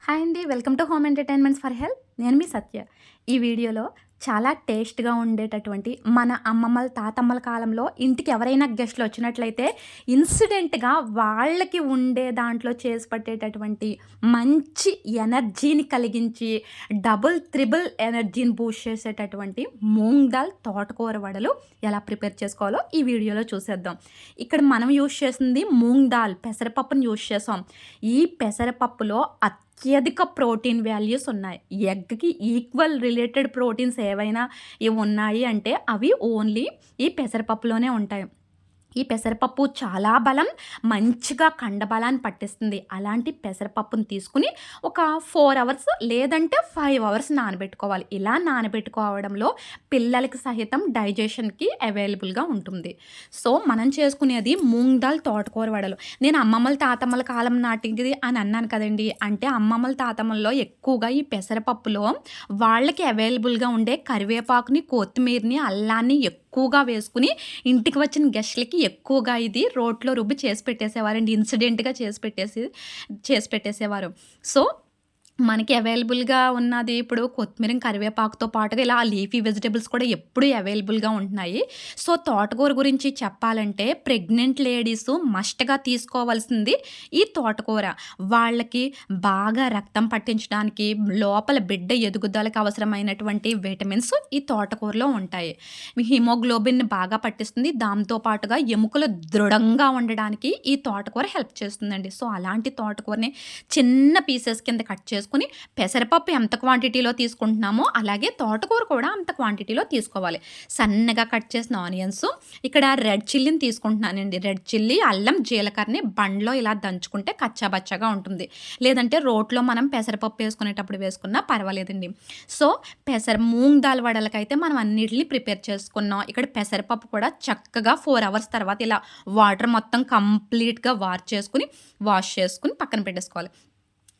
Hi అండి. Welcome to home entertainments for health. నేను మీ సత్య. ఈ వీడియోలో చాలా టేస్ట్‌గా ఉండేటటువంటి మన అమ్మమ్మల, తాతమ్మల కాలంలో ఇంటికి ఎవరైనా గెస్ట్‌లు వచ్చినట్లయితే ఇన్సిడెంట్‌గా వాళ్ళకి ఉండే దాంట్లో చేసి పెట్టేటటువంటి మంచి ఎనర్జీని కలిగించి డబుల్, త్రిబుల్ ఎనర్జీని బూస్ట్ చేసేటటువంటి మూంగ్ దాల్ తోటకూర వడలు ఎలా ప్రిపేర్ చేసుకోవాలో ఈ వీడియోలో చూసేద్దాం. ఇక్కడ మనం యూజ్ చేసింది మూంగ్ దాల్ పెసరపప్పుని యూజ్ చేసాం. ఈ పెసరపప్పులో అత్యధిక ప్రోటీన్ వాల్యూస్ ఉన్నాయి. ఎగ్‌కి ఈక్వల్ రిలేటెడ్ ప్రోటీన్స్ ఏవైనా ఉన్నాయి అంటే అవి ఓన్లీ ఈ పెసరపప్పులోనే ఉంటాయి. ఈ పెసరపప్పు చాలా బలం, మంచిగా కండబలాన్ని పట్టిస్తుంది. అలాంటి పెసరపప్పుని తీసుకొని ఒక 4 అవర్స్ లేదంటే 5 అవర్స్ నానబెట్టుకోవాలి. ఇలా నానబెట్టుకోవడంలో పిల్లలకి సహితం డైజెషన్‌కి అవైలబుల్‌గా ఉంటుంది. సో, మనం చేసుకునేది మూంగ్ దాల్ తోటకూర వడలు. నేను అమ్మమ్మల, తాతమ్మల కాలం నాటిది అని అన్నాను కదండీ! అంటే అమ్మమ్మల, తాతమ్మల్లో ఎక్కువగా ఈ పెసరపప్పులో వాళ్ళకి అవైలబుల్‌గా ఉండే కరివేపాకుని, కొత్తిమీరని, అల్లాన్ని ఎక్కువగా వేసుకొని ఇంటికి వచ్చిన గెస్ట్‌లకి ఎక్కువగా ఇది రోట్లో రుబ్బి చేసి పెట్టేసేవారండి. ఇన్సిడెంట్‌గా చేసి పెట్టేసేవారు. సో, మనకి అవైలబుల్‌గా ఉన్నది ఇప్పుడు కొత్తిమీర, కరివేపాకుతో పాటుగా ఇలా లీఫీ వెజిటబుల్స్ కూడా ఎప్పుడూ అవైలబుల్‌గా ఉంటున్నాయి. సో, తోటకూర గురించి చెప్పాలంటే ప్రెగ్నెంట్ లేడీసు మస్ట్‌గా తీసుకోవాల్సింది ఈ తోటకూర. వాళ్ళకి బాగా రక్తం పట్టించడానికి, లోపల బిడ్డ ఎదుగుదలకు అవసరమైనటువంటి విటమిన్స్ ఈ తోటకూరలో ఉంటాయి. హిమోగ్లోబిన్‌ని బాగా పట్టిస్తుంది. దాంతో పాటుగా ఎముకలు దృఢంగా ఉండడానికి ఈ తోటకూర హెల్ప్ చేస్తుందండి. సో, అలాంటి తోటకూరని చిన్న పీసెస్ కింద కట్ చేసుకొని పెసరపప్పు ఎంత క్వాంటిటీలో తీసుకుంటున్నామో అలాగే తోటకూర కూడా అంత క్వాంటిటీలో తీసుకోవాలి. సన్నగా కట్ చేసిన ఆనియన్స్, ఇక్కడ రెడ్ చిల్లీని తీసుకుంటున్నానండి. రెడ్ చిల్లీ, అల్లం, జీలకర్రని బండ్లో ఇలా దంచుకుంటే కచ్చాబచ్చాగా ఉంటుంది. లేదంటే రోట్లో మనం పెసరపప్పు వేసుకునేటప్పుడు వేసుకున్నా పర్వాలేదండి. సో, మూంగ్ దాల్ వడలకైతే మనం అన్నిటిని ప్రిపేర్ చేసుకున్నాం. ఇక్కడ పెసరపప్పు కూడా చక్కగా 4 అవర్స్ తర్వాత ఇలా వాటర్ మొత్తం కంప్లీట్‌గా వాష్ చేసుకొని పక్కన పెట్టేసుకోవాలి.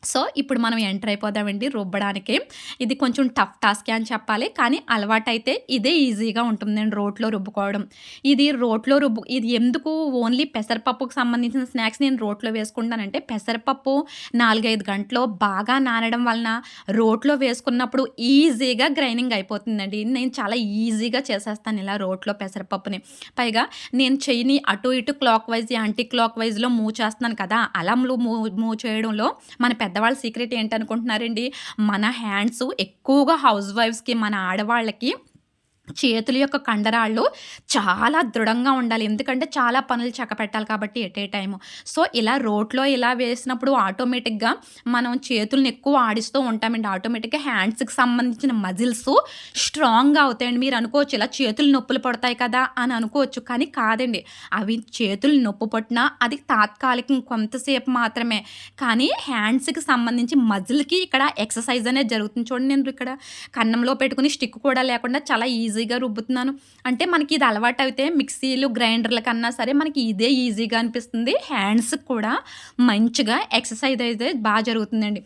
సో, ఇప్పుడు మనం ఎంటర్ అయిపోదామండి రుబ్బడానికి. ఇది కొంచెం టఫ్ టాస్కే అని చెప్పాలి. కానీ అలవాటైతే ఇదే ఈజీగా ఉంటుందండి రోట్లో రుబ్బుకోవడం. ఇది ఎందుకు ఓన్లీ పెసరపప్పుకు సంబంధించిన స్నాక్స్ నేను రోట్లో వేసుకుంటానంటే పెసరపప్పు 4, 5 గంటలు బాగా నానడం వలన రోట్లో వేసుకున్నప్పుడు ఈజీగా గ్రైండింగ్ అయిపోతుందండి. నేను చాలా ఈజీగా చేసేస్తాను ఇలా రోట్లో పెసరపప్పుని. పైగా నేను చెయ్యిని అటు ఇటు క్లాక్ వైజ్, యాంటీ క్లాక్ వైజ్‌లో మూవ్ చేస్తున్నాను కదా! అలా మూవ్ చేయడంలో మన పెద్దవాళ్ళ సీక్రెట్ ఏంటనుకుంటున్నారండి? మన హ్యాండ్స్ ఎక్కువగా హౌస్ వైఫ్స్‌కి, మన ఆడవాళ్ళకి చేతుల యొక్క కండరాళ్ళు చాలా దృఢంగా ఉండాలి. ఎందుకంటే చాలా పనులు చక్కపెట్టాలి కాబట్టి ఎట్ ఏ టైము. సో, ఇలా రోట్లో ఇలా వేసినప్పుడు ఆటోమేటిక్‌గా మనం చేతుల్ని ఎక్కువ ఆడిస్తూ ఉంటామండి. ఆటోమేటిక్‌గా హ్యాండ్స్‌కి సంబంధించిన మజిల్స్ స్ట్రాంగ్‌గా అవుతాయండి. మీరు అనుకోవచ్చు ఇలా చేతులు నొప్పులు పడతాయి కదా అని అనుకోవచ్చు. కానీ కాదండి. అవి చేతులు నొప్పి పట్టినా అది తాత్కాలికం కొంతసేపు మాత్రమే. కానీ హ్యాండ్స్‌కి సంబంధించి మజిల్‌కి ఇక్కడ ఎక్సర్సైజ్ అనేది జరుగుతుంది. చూడండి నేను ఇక్కడ కన్నంలో పెట్టుకొని స్టిక్ కూడా లేకుండా చాలా ఈజీగా రుబ్బుతున్నాను. అంటే మనకి ఇది అలవాటైతే మిక్సీలు, గ్రైండర్ల కన్నా సరే మనకి ఇదే ఈజీగా అనిపిస్తుంది. హ్యాండ్స్‌కి కూడా మంచిగా ఎక్సర్సైజ్ అయితే జరుగుతుందండి.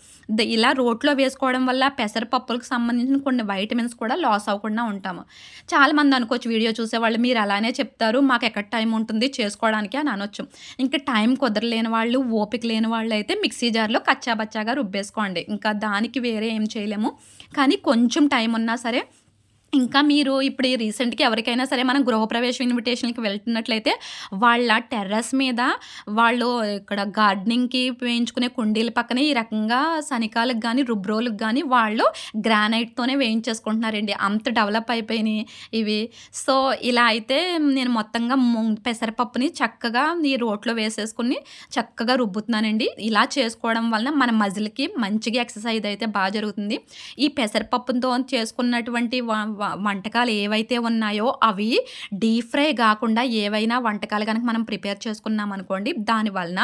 ఇలా రోట్లో వేసుకోవడం వల్ల పెసరపప్పులకు సంబంధించిన కొన్ని వైటమిన్స్ కూడా లాస్ అవ్వకుండా ఉంటాము. చాలామంది అనుకోవచ్చు వీడియో చూసేవాళ్ళు మీరు అలానే చెప్తారు. మాకెక్కడ టైం ఉంటుంది చేసుకోవడానికి అని అనొచ్చు. ఇంకా టైం కుదరలేని వాళ్ళు, ఓపిక లేని వాళ్ళైతే మిక్సీ జార్‌లో కచ్చాబచ్చాగా రుబ్బేసుకోండి. ఇంకా దానికి వేరే ఏం చేయలేము. కానీ కొంచెం టైం ఉన్నా సరే ఇంకా మీరు ఇప్పుడు ఈ రీసెంట్‌గా ఎవరికైనా సరే మనం గృహప్రవేశ ఇన్విటేషన్‌లకి వెళ్తున్నట్లయితే వాళ్ళ టెర్రస్ మీద వాళ్ళు ఇక్కడ గార్డెనింగ్‌కి వేయించుకునే కుండీల పక్కన ఈ రకంగా సనికాలకు గానీ, రుబ్బురోలుకి గానీ వాళ్ళు గ్రానైట్‌తోనే వేయించేసుకుంటున్నారండి. అంత డెవలప్ అయిపోయినాయి ఇవి. సో, ఇలా అయితే నేను మొత్తంగా పెసరపప్పుని చక్కగా ఈ రోట్లో వేసేసుకొని చక్కగా రుబ్బుతున్నానండి. ఇలా చేసుకోవడం వలన మన మజిల్‌కి మంచిగా ఎక్సర్సైజ్ అయితే జరుగుతుంది. ఈ పెసరపప్పుతో చేసుకున్నటువంటి వంటకాలు ఏవైతే ఉన్నాయో అవి డీప్ ఫ్రై గాకుండా ఏవైనా వంటకాలు గనక మనం ప్రిపేర్ చేసుకున్నామనుకోండి, దాని వలన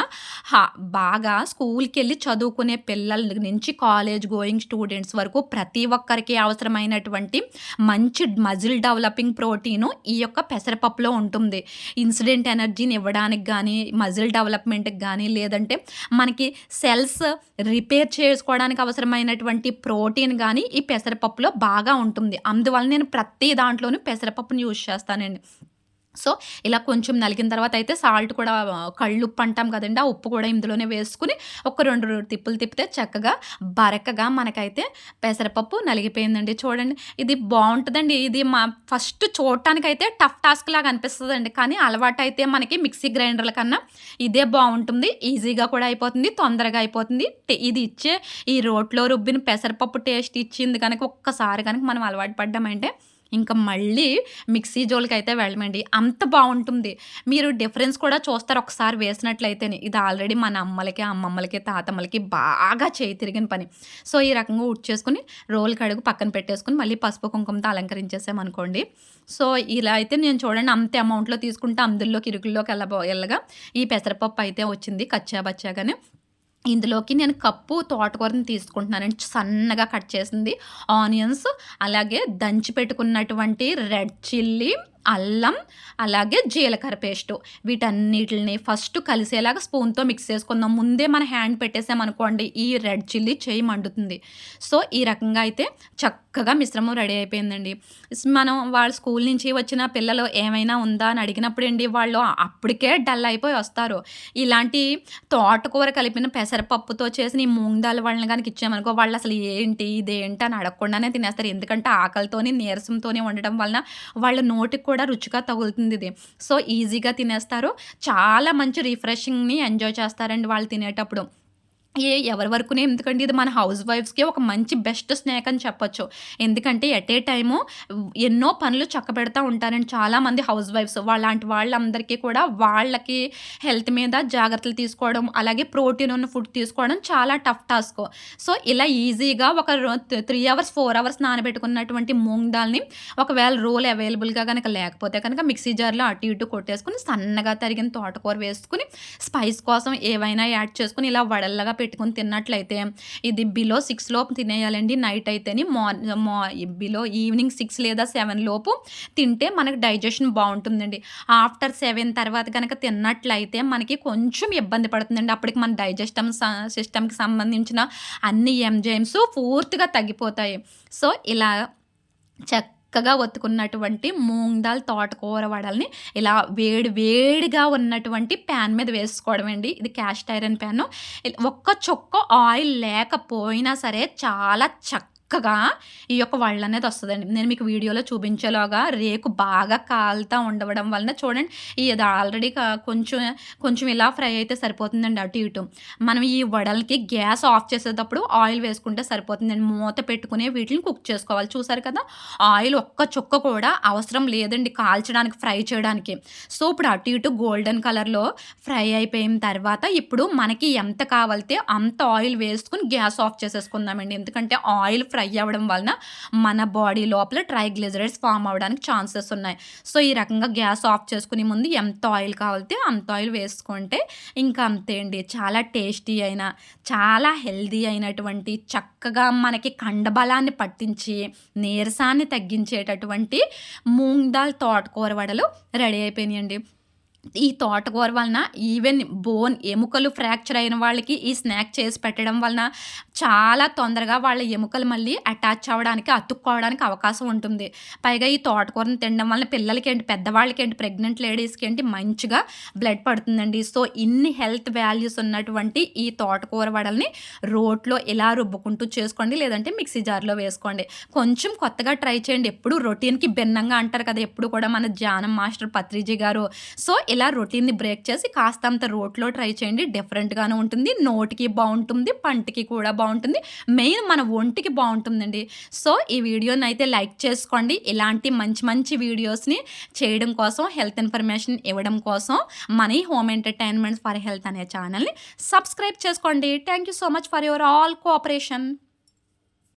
హ బాగా స్కూల్‌కెళ్ళి చదువుకునే పిల్లల నుంచి కాలేజ్ గోయింగ్ స్టూడెంట్స్ వరకు ప్రతి ఒక్కరికి అవసరమైనటువంటి మంచి మజిల్ డెవలపింగ్ ప్రోటీను ఈ యొక్క పెసరపప్పులో ఉంటుంది. ఇన్సిడెంట్ ఎనర్జీని ఇవ్వడానికి గానీ, మజిల్ డెవలప్‌మెంట్‌కి గానీ, లేదంటే మనకి సెల్స్ రిపేర్ చేసుకోవడానికి అవసరమైనటువంటి ప్రోటీన్ గానీ ఈ పెసరపప్పులో బాగా ఉంటుంది. అందువల్ల నేను ప్రతి దాంట్లోనూ పెసరపప్పుని యూజ్ చేస్తానండి. సో, ఇలా కొంచెం నలిగిన తర్వాత అయితే సాల్ట్ కూడా కళ్ళుప్పు అంటాం కదండీ! ఆ ఉప్పు కూడా ఇందులోనే వేసుకొని ఒక 2 తిప్పులు తిప్పితే చక్కగా బరకగా మనకైతే పెసరపప్పు నలిగిపోయిందండి. చూడండి ఇది బావుంటదండి. ఇది ఫస్ట్ చూడటానికైతే టఫ్ టాస్క్ లాగా అనిపిస్తదండి. కానీ అలవాటైతే మనకి మిక్సీ గ్రైండర్ల కన్నా ఇదే బావుంటుంది. ఈజీగా కూడా అయిపోతుంది. తొందరగా అయిపోతుంది. ఇది ఇచ్చే ఈ రోట్లో రుబ్బిన పెసరపప్పు టేస్ట్ ఇచ్చింది గనక ఒక్కసారి గనక మనం అలవాటు పడ్డామంటే ఇంక మళ్ళీ మిక్సీ జోలికైతే వెళ్ళమండి. అంత బావుంటుంది. మీరు డిఫరెన్స్ కూడా చూస్తారు ఒకసారి వేసినట్లయితేనే. ఇది ఆల్రెడీ మన అమ్మలకి, అమ్మమ్మలకి, తాతమ్మలకి బాగా చేయి తిరిగిన పని. సో, ఈ రకంగా ఉడిచేసుకొని రోలు కడుగు పక్కన పెట్టేసుకొని మళ్ళీ పసుపు, కుంకుమతో అలంకరించేసామనుకోండి. సో, ఇలా అయితే నేను చూడండి అంతే అమౌంట్‌లో తీసుకుంటే అందులోకి ఇరుకుల్లోకి ఎల్లగా ఈ పెసరపప్పు అయితే వచ్చింది కచ్చా బచ్చాగానే. ఇందులోకి నేను కప్పు తోటకూరని తీసుకుంటున్నానండి. సన్నగా కట్ చేసింది. ఆనియన్స్, అలాగే దంచి పెట్టుకున్నటువంటి రెడ్ చిల్లీ, అల్లం, అలాగే జీలకర్ర పేస్టు. వీటన్నిటిని ఫస్ట్ కలిసేలాగా స్పూన్‌తో మిక్స్ చేసుకుందాం. ముందే మన హ్యాండ్ పెట్టేసామనుకోండి ఈ రెడ్ చిల్లీ చెయ్యి మండుతుంది. సో, ఈ రకంగా అయితే చక్కగా మిశ్రమం రెడీ అయిపోయిందండి. మనం వాళ్ళ స్కూల్ నుంచి వచ్చిన పిల్లలు ఏమైనా ఉందా అని అడిగినప్పుడండి వాళ్ళు అప్పటికే డల్ అయిపోయి వస్తారు. ఇలాంటి తోటకూర కలిపిన పెసరపప్పుతో చేసిన ఈ మూంగ్ దాల్ వాళ్ళని గనక ఇచ్చామనుకో వాళ్ళసలు ఏంటి, ఇదేంటి అని అడగకుండానే తినేస్తారు. ఎందుకంటే ఆకలితోని, నీరసంతోని ఉండడం వలన వాళ్ళ నోటికి కూడా రుచిగా తగులుతుందిది. సో, ఈజీగా తినేస్తారు. చాలా మంచి రిఫ్రెషింగ్‌ని ఎంజాయ్ చేస్తారండి వాళ్ళు తినేటప్పుడు. ఎవరి వరకునే ఎందుకండి ఇది మన హౌస్ వైఫ్స్‌కి ఒక మంచి బెస్ట్ స్నాక్ అని చెప్పొచ్చు. ఎందుకంటే ఎట్ ఏ టైము ఎన్నో పనులు చక్కబెడతా ఉంటారండి చాలామంది హౌస్ వైఫ్స్. వాళ్ళలాంటి వాళ్ళందరికీ కూడా వాళ్ళకి హెల్త్ మీద జాగ్రత్తలు తీసుకోవడం, అలాగే ప్రోటీన్ ఉన్న ఫుడ్ తీసుకోవడం చాలా టఫ్ టాస్క్. సో, ఇలా ఈజీగా ఒక 3 అవర్స్, 4 అవర్స్ నానబెట్టుకున్నటువంటి మూంగ్ దాల్‌ని ఒకవేళ రోల్ అవైలబుల్‌గా గనక లేకపోతే కనుక మిక్సీ జార్‌లో అటు ఇటు కొట్టేసుకొని సన్నగా తరిగిన తోటకూర వేసుకొని స్పైస్ కోసం ఏవైనా యాడ్ చేసుకొని ఇలా వడల్లాగా పెట్టుకొని తిన్నట్లయితే ఇది బిలో 6 లోపు తినేయాలండి. నైట్ అయితేని బిలో ఈవినింగ్ 6 లేదా 7 లోపు తింటే మనకు డైజెషన్ బావుంటుందండి. ఆఫ్టర్ 7 తర్వాత గనక తిన్నట్లయితే మనకి కొంచెం ఇబ్బంది పడుతుందండి. అప్పటికి మన సిస్టమ్‌కి సంబంధించిన అన్ని ఎంజైమ్స్ పూర్తిగా తగ్గిపోతాయి. సో, ఇలా చక్కగా ఒత్తుకున్నటువంటి మూంగ్ దాల్ తోటకూర వడల్ని ఇలా వేడిగా ఉన్నటువంటి ప్యాన్ మీద వేసుకోవడమండి. ఇది క్యాస్ట్ ఐరన్ ప్యాను. ఒక్క చుక్క ఆయిల్ లేకపోయినా సరే చాలా చక్కగా ఈ యొక్క వడలనేది వస్తదండి. నేను మీకు వీడియోలో చూపించేలాగా రేకు బాగా కాలుతా ఉండవడం వలన చూడండి ఇది ఆల్రెడీ కొంచెం ఇలా ఫ్రై అయితే సరిపోతుందండి అటు ఇటు. మనం ఈ వడలకి గ్యాస్ ఆఫ్ చేసేటప్పుడు ఆయిల్ వేసుకుంటే సరిపోతుందండి. మూత పెట్టుకుని వీటిని కుక్ చేసుకోవాలి. చూసారు కదా! ఆయిల్ ఒక్క చుక్క కూడా అవసరం లేదండి కాల్చడానికి, ఫ్రై చేయడానికి. సో, ఇప్పుడు అటు ఇటు గోల్డెన్ కలర్‌లో ఫ్రై అయిపోయిన తర్వాత ఇప్పుడు మనకి ఎంత కావాలితే అంత ఆయిల్ వేసుకొని గ్యాస్ ఆఫ్ చేసేసుకుందామండి. ఎందుకంటే ఆయిల్ ఫ్రై అవ్వడం వలన మన బాడీ లోపల ట్రైగ్లిజరైడ్స్ ఫార్మ్ అవ్వడానికి ఛాన్సెస్ ఉన్నాయి. సో, ఈ రకంగా గ్యాస్ ఆఫ్ చేసుకునే ముందు ఎంత ఆయిల్ కావాలితే అంత ఆయిల్ వేసుకుంటే ఇంకా అంతే అండి. చాలా టేస్టీ అయిన, చాలా హెల్తీ అయినటువంటి చక్కగా మనకి కండబలాన్ని పట్టించి, నీరసాన్ని తగ్గించేటటువంటి మూంగ్ దాల్ తోటకూర వడలు రెడీ అయిపోయినాయండి. ఈ తోటకూర వలన ఈవెన్ ఎముకలు ఫ్రాక్చర్ అయిన వాళ్ళకి ఈ స్నాక్ చేసి పెట్టడం వలన చాలా తొందరగా వాళ్ళ ఎముకలు మళ్ళీ అటాచ్ అవ్వడానికి, అతుక్కోవడానికి అవకాశం ఉంటుంది. పైగా ఈ తోటకూరని తినడం వలన పిల్లలకేంటి, పెద్దవాళ్ళకేంటి, ప్రెగ్నెంట్ లేడీస్‌కేంటి మంచిగా బ్లడ్ పడుతుందండి. సో, ఇన్ని హెల్త్ వాల్యూస్ ఉన్నటువంటి ఈ తోటకూర వడల్ని రోట్లో ఇలా రుబ్బుకుంటూ చేసుకోండి. లేదంటే మిక్సీ జార్‌లో వేసుకోండి. కొంచెం కొత్తగా ట్రై చేయండి. ఎప్పుడు రొటీన్‌కి భిన్నంగా అంటారు కదా! ఎప్పుడు కూడా మన ధ్యానం మాస్టర్ పత్రిజీ గారు. సో, ఇలా రొటీన్‌ని బ్రేక్ చేసి కాస్తంత రోట్లో ట్రై చేయండి. డిఫరెంట్‌గాను ఉంటుంది. నోటికి బావుంటుంది. పంటికి కూడా బావుంటుంది. మెయిన్ మన ఒంటికి బావుంటుందండి. సో, ఈ వీడియోనైతే లైక్ చేసుకోండి. ఇలాంటి మంచి వీడియోస్‌ని చేయడం కోసం, హెల్త్ ఇన్ఫర్మేషన్ ఇవ్వడం కోసం మన హోమ్ ఎంటర్‌టైన్‌మెంట్స్ ఫర్ హెల్త్ అనే ఛానల్‌ని సబ్స్క్రైబ్ చేసుకోండి. Thank you so much for your all cooperation.